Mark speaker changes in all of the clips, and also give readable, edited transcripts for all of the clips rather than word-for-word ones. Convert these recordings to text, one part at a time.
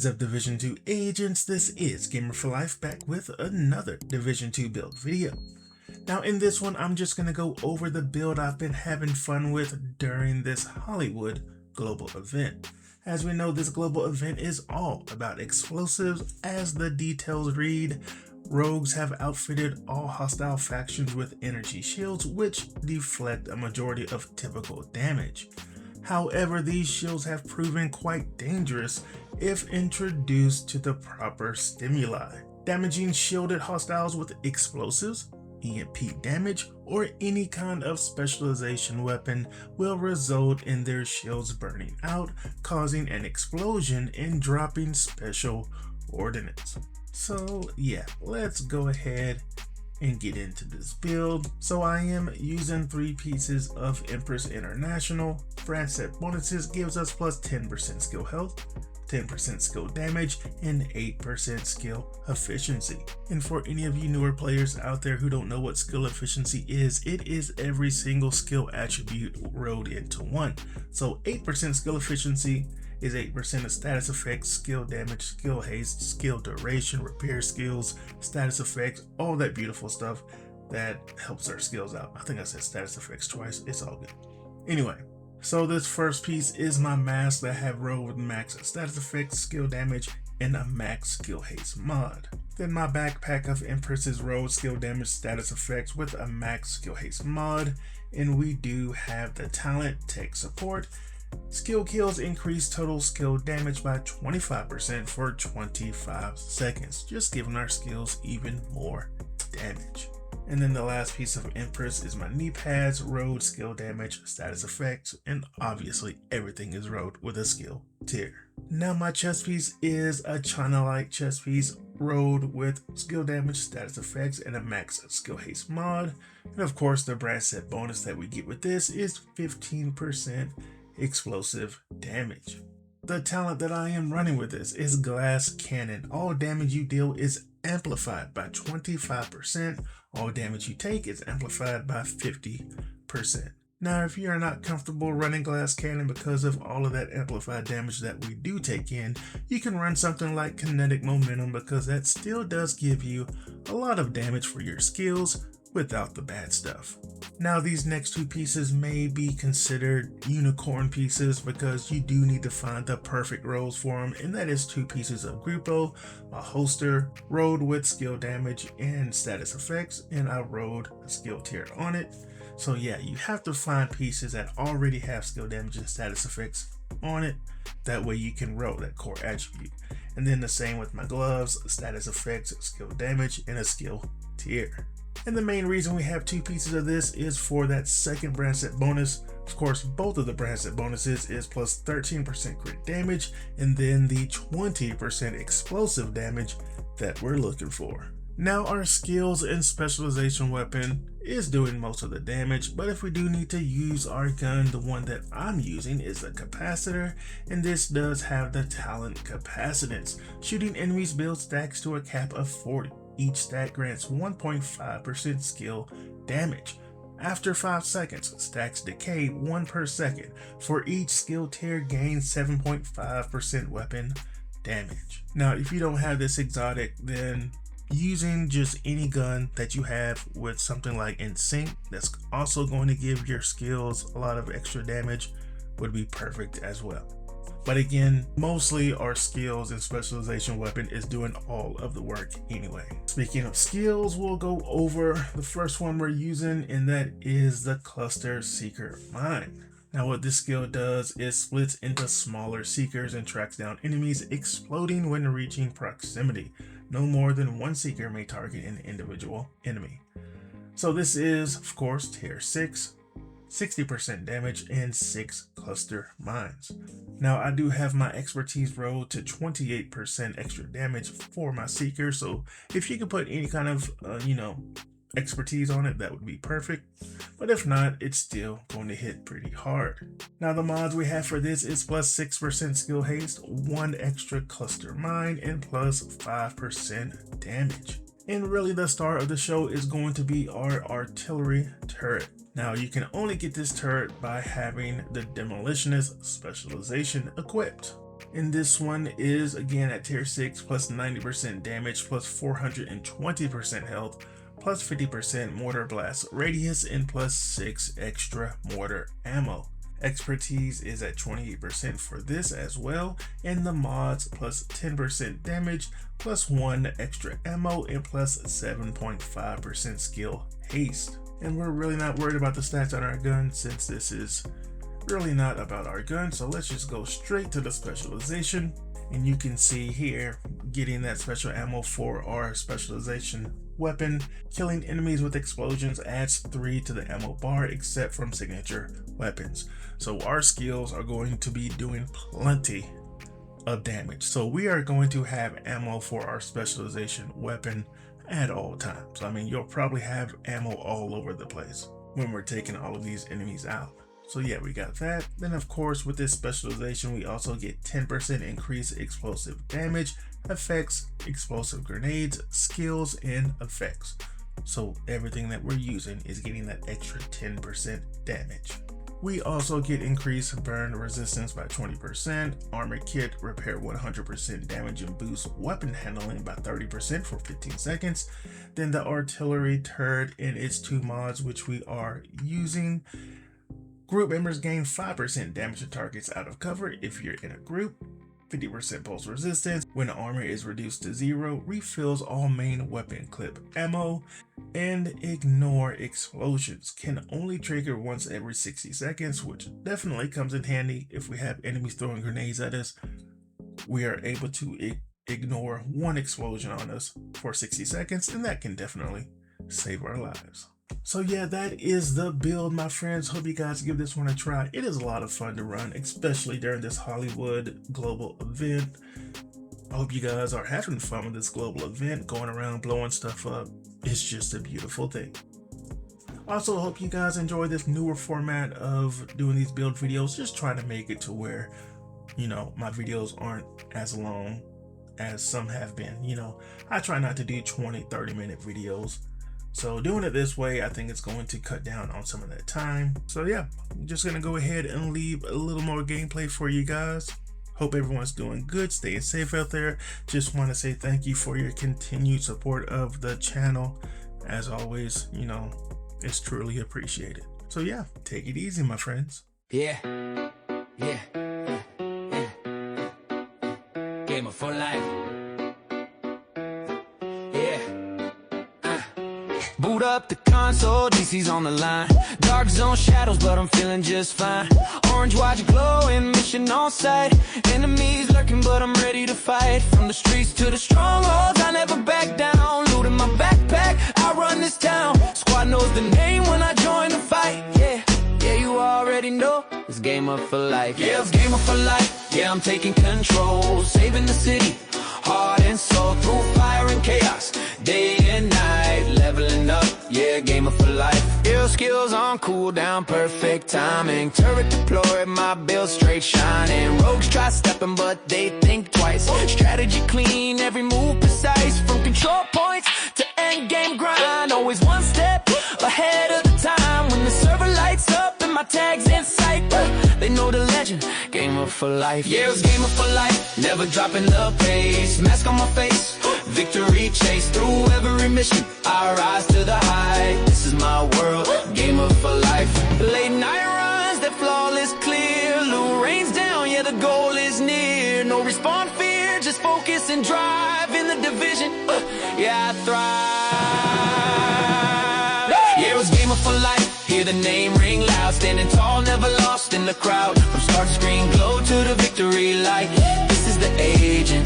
Speaker 1: Is up, Division 2 agents? This is Gamer for Life back with another Division 2 build video. Now in this one, I'm just going to go over the build I've been having fun with during this Hollywood global event. As we know, this global event is all about explosives. As the details read, rogues have outfitted all hostile factions with energy shields, which deflect a majority of typical damage. However, these shields have proven quite dangerous if introduced to the proper stimuli. Damaging shielded hostiles with explosives, EMP damage, or any kind of specialization weapon will result in their shields burning out, causing an explosion and dropping special ordnance. So yeah, let's go ahead and get into this build. So I am using 3 pieces of Empress International. Brand set bonuses gives us plus 10% skill health, 10% skill damage, and 8% skill efficiency. And for any of you newer players out there who don't know what skill efficiency is, it is every single skill attribute rolled into one. So 8% skill efficiency is 8% of status effects, skill damage, skill haste, skill duration, repair skills, status effects, all that beautiful stuff that helps our skills out. I think I said status effects twice, it's all good. Anyway, so this first piece is my mask that I have rolled with max status effects, skill damage, and a max skill haste mod. Then my backpack of Empress is rolled skill damage, status effects with a max skill haste mod, and we do have the talent tech support. Skill kills increase total skill damage by 25% for 25 seconds, just giving our skills even more damage. And then the last piece of Empress is my knee pads, road skill damage, status effects, and obviously everything is rolled with a skill tier. Now my chest piece is a China-like chest piece rolled with skill damage, status effects, and a max skill haste mod. And of course the brand set bonus that we get with this is 15% explosive damage. The talent that I am running with this is Glass Cannon. All damage you deal is amplified by 25%. All damage you take is amplified by 50%. Now, if you are not comfortable running Glass Cannon because of all of that amplified damage that we do take in, you can run something like Kinetic Momentum because that still does give you a lot of damage for your skills without the bad stuff. Now these next 2 pieces may be considered unicorn pieces because you do need to find the perfect rolls for them, and that is 2 pieces of Grupo, a holster rolled with skill damage and status effects, and I rolled a skill tier on it. So yeah, you have to find pieces that already have skill damage and status effects on it, that way you can roll that core attribute. And then the same with my gloves, status effects, skill damage, and a skill tier. And the main reason we have 2 pieces of this is for that second brand set bonus. Of course, both of the brand set bonuses is plus 13% crit damage and then the 20% explosive damage that we're looking for. Now our skills and specialization weapon is doing most of the damage, but if we do need to use our gun, the one that I'm using is a capacitor, and this does have the talent capacitance. Shooting enemies build stacks to a cap of 40. Each stack grants 1.5% skill damage. After 5 seconds, stacks decay 1 per second. For each skill tier, gains 7.5% weapon damage. Now, if you don't have this exotic, then using just any gun that you have with something like In Sync, that's also going to give your skills a lot of extra damage, would be perfect as well. But again, mostly our skills and specialization weapon is doing all of the work anyway. Speaking of skills, we'll go over the first one we're using, and that is the Cluster Seeker Mine. Now what this skill does is splits into smaller seekers and tracks down enemies, exploding when reaching proximity. No more than 1 seeker may target an individual enemy. So this is, of course, tier 6. 60% damage and 6 cluster mines. Now I do have my expertise rolled to 28% extra damage for my seeker, so if you could put any kind of expertise on it, that would be perfect, but if not, it's still going to hit pretty hard. Now the mods we have for this is plus 6% skill haste, 1 extra cluster mine, and plus 5% damage. And really the star of the show is going to be our artillery turret. Now you can only get this turret by having the demolitionist specialization equipped. And this one is again at tier 6 plus 90% damage plus 420% health plus 50% mortar blast radius and plus 6 extra mortar ammo. Expertise is at 28% for this as well, and the mods plus 10% damage plus 1 extra ammo and plus 7.5% skill haste. And we're really not worried about the stats on our gun since this is really not about our gun, so let's just go straight to the specialization. And you can see here getting that special ammo for our specialization weapon. Killing enemies with explosions adds 3 to the ammo bar except from signature weapons. So our skills are going to be doing plenty of damage. So we are going to have ammo for our specialization weapon at all times. I mean, you'll probably have ammo all over the place when we're taking all of these enemies out. So yeah, we got that. Then of course with this specialization we also get 10% increased explosive damage, effects, explosive grenades, skills, and effects. So everything that we're using is getting that extra 10% damage. We also get increased burn resistance by 20%, armor kit repair 100% damage and boost weapon handling by 30% for 15 seconds. Then the artillery turret and its 2 mods which we are using. Group members gain 5% damage to targets out of cover if you're in a group, 50% pulse resistance when armor is reduced to 0, refills all main weapon clip ammo, and ignore explosions. Can only trigger once every 60 seconds, which definitely comes in handy if we have enemies throwing grenades at us. We are able to ignore 1 explosion on us for 60 seconds, and that can definitely save our lives. So yeah, that is the build, my friends. Hope you guys give this one a try. It is a lot of fun to run, especially during this Hollywood global event. I hope you guys are having fun with this global event, going around blowing stuff up. It's just a beautiful thing. Also, hope you guys enjoy this newer format of doing these build videos. Just trying to make it to where, you know, my videos aren't as long as some have been. You know, I try not to do 20-30 minute videos. So doing it this way, I think it's going to cut down on some of that time. So yeah, I'm just gonna go ahead and leave a little more gameplay for you guys. Hope everyone's doing good, staying safe out there. Just want to say thank you for your continued support of the channel. As always, you know, it's truly appreciated. So yeah, take it easy, my friends.
Speaker 2: Yeah. Game of for life. Boot up the console, DC's on the line. Dark zone shadows, but I'm feeling just fine. Orange watch glowing, mission on sight. Enemies lurking, but I'm ready to fight. From the streets to the strongholds, I never back down. Looting my backpack, I run this town. Squad knows the name when I join the fight. Yeah, you already know it's game up for life. Yeah, it's game up for life. Yeah, I'm taking control, saving the city, heart and soul through fire and chaos. Day and night, leveling up, yeah, game up for life. Ill skills on cooldown, perfect timing. Turret deployed, my build straight shining. Rogues try stepping, but they think twice. Strategy clean, every move precise. From control points to end game grind. Always one step ahead of the time. When the server lights up and my tag's in sight, they know the legend, game up for life. Yeah, it's game up for life, never dropping the pace. Mask on my face, victory chase. Through every mission, I rise to the height. This is my world, game up for life. Late night runs, that flawless clear. Loot rains down, yeah, the goal is near. No respawn fear, just focus and drive. In the division, yeah, I thrive. Yeah, it was game up for life. Hear the name ring loud, standing tall, never lost in the crowd. From start to screen glow to the victory light. This is the agent,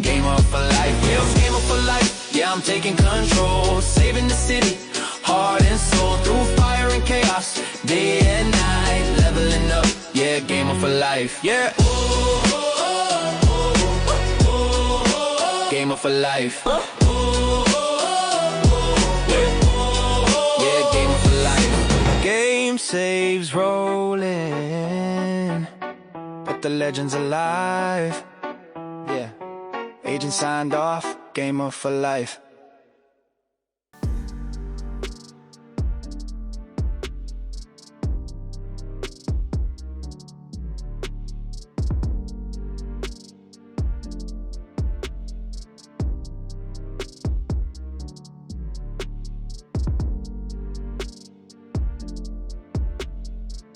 Speaker 2: game up for life. Yeah, it's game up for life. Yeah, I'm taking control, saving the city, heart and soul. Through fire and chaos, day and night, leveling up. Yeah, game up for life. Yeah, game up for life. Game saves rolling, but the legend's alive. Yeah, agent signed off, game up for life.